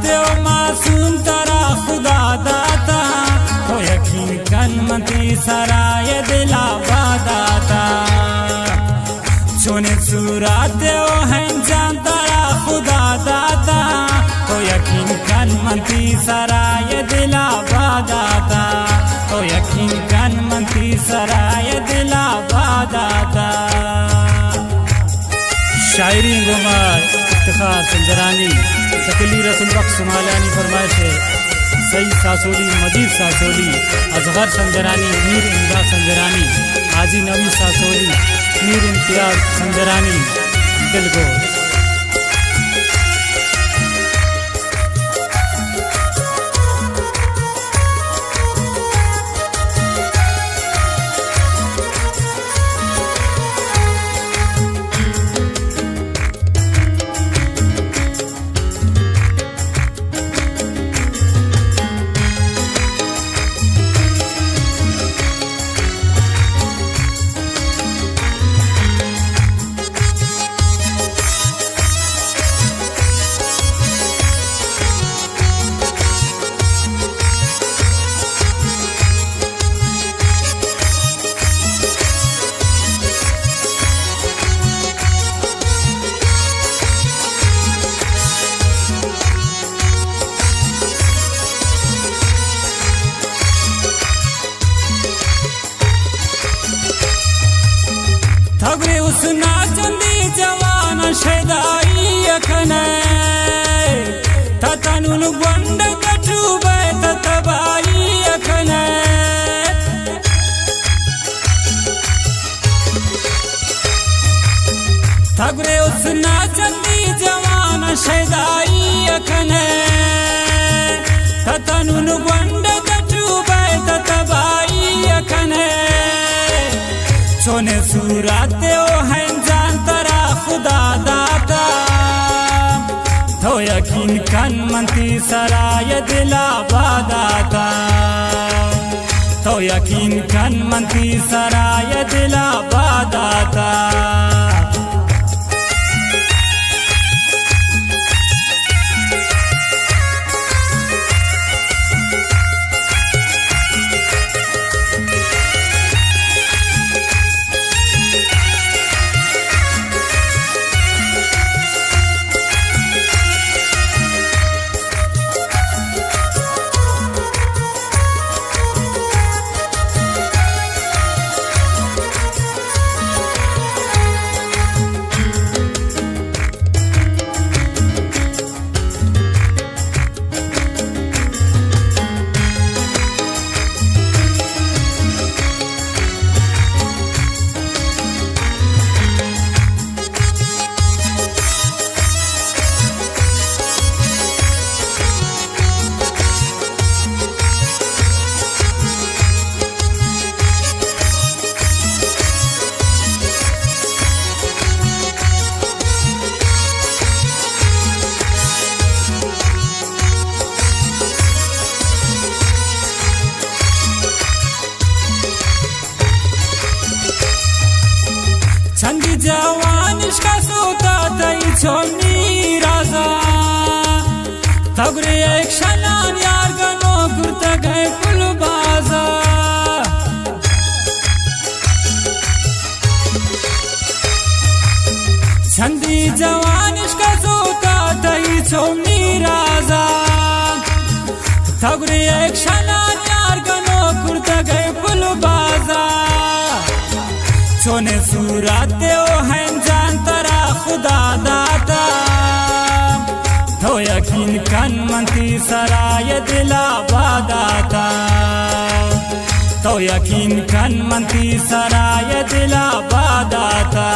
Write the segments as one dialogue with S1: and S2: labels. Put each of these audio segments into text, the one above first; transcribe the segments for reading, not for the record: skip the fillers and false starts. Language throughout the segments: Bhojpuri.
S1: दे मासूम तरा खुदा दाता तो यकीन कन मंती सराय दिला बादाता चुने सूरत दे हैं जान तरा खुदा दाता तो यकीन कन मंती सराय दिला बादाता तो यकीन कन मंती सराय दिला बादाता। शायरी गुमार इफ्तिखार संजरानी शकीली रसूल बख्श सुमालियानी फरमाइश है सईद सासोली मजीद सासोली असगर संजरानी मीर इमदाद संजरानी हाजी नवी सासोली मीर इम्तियाज संजरानी दिलगो। थगरे उस नाचंदी जवान शैदाई अखने ततनुन बंड कटुबे ततबाई अखने थगरे उस नाचंदी जवान शैदाई अखने ततनुन बंड कटुबे ततबाई अखने सोने सूरत ओ हैं जान तरा खुदा दाता तो यकीन कन मंती सराय दिला बादाता तो यकीन कन मंती सराय दिला बादाता। छंदी जवान का सोता तई छोनी राजा थगरे एक शनान यार गनो गुरता गए कुल बाजा छंदी जवान का सोता तई छोनी राजा थगरे एक शनान यार गनो गुरता गए कुल बाजा सोने सूरत दे हैं जान तरा खुदा दाता तो यकीन कन मंती सराय दिला बादाता तो यकीन कन मंती सराय दिला बादाता।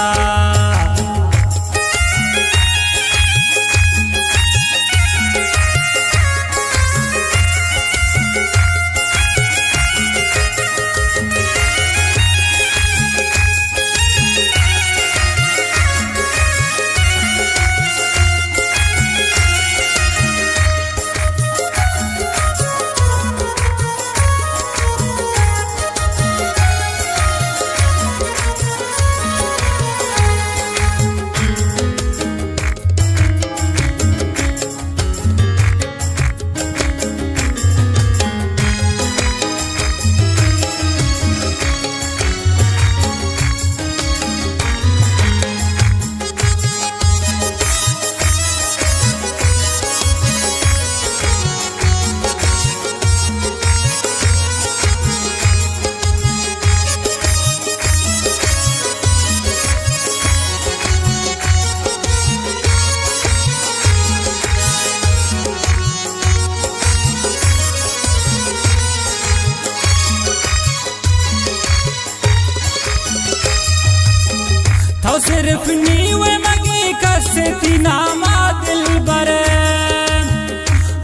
S1: सिर्फ नीवे मगी कसती नामा दिल बरे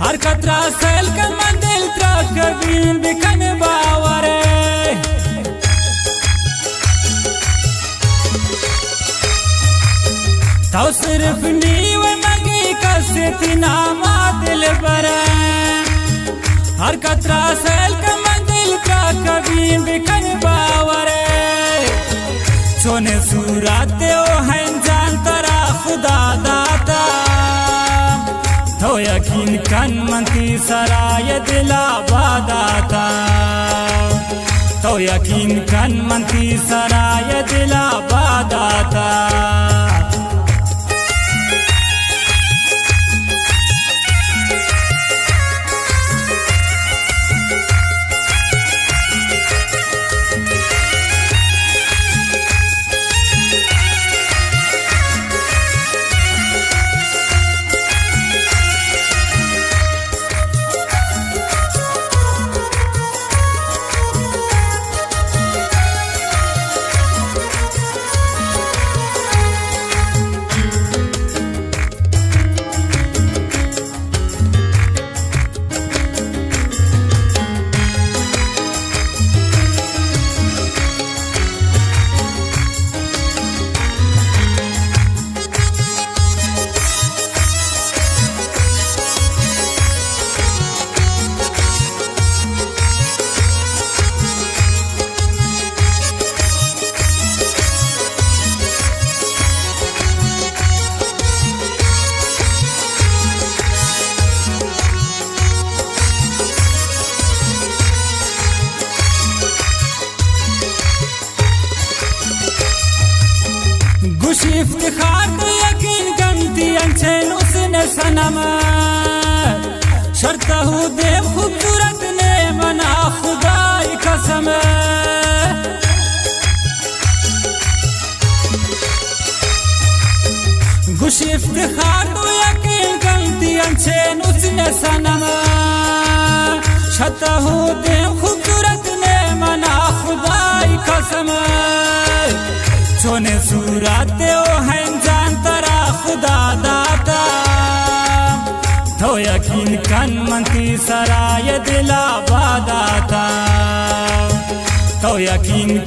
S1: हर खतरा सैल का मंदिल त्रक बीन बिकन बावरे तो सिर्फ नीवे मगी कसती नामा दिल बरे हर खतरा सैल का मंदिल त्रक बीन बिकन बावरे सोने सूरत ओ हैं जान तरा खुदा दाता तो यकीन कन मंती सराय दिला बादाता तो यकीन कन मंती सराय दिला बादाता खुशी इफ्तिखार तो यकीन गंती अंचेन उसने सनम शर्त हूँ दे खूबसूरत ने मना खुदाई कसम खुशी इफ्तिखार तो यकीन गंती अंचेन उसने सनम शर्त हूँ दे खूबसूरत ने मना खुदाई कसम सोने सूरत ओ हैं जान तरा खुदा दाता तो यकीन कन मंती सराय दिला बादाता तो यकीन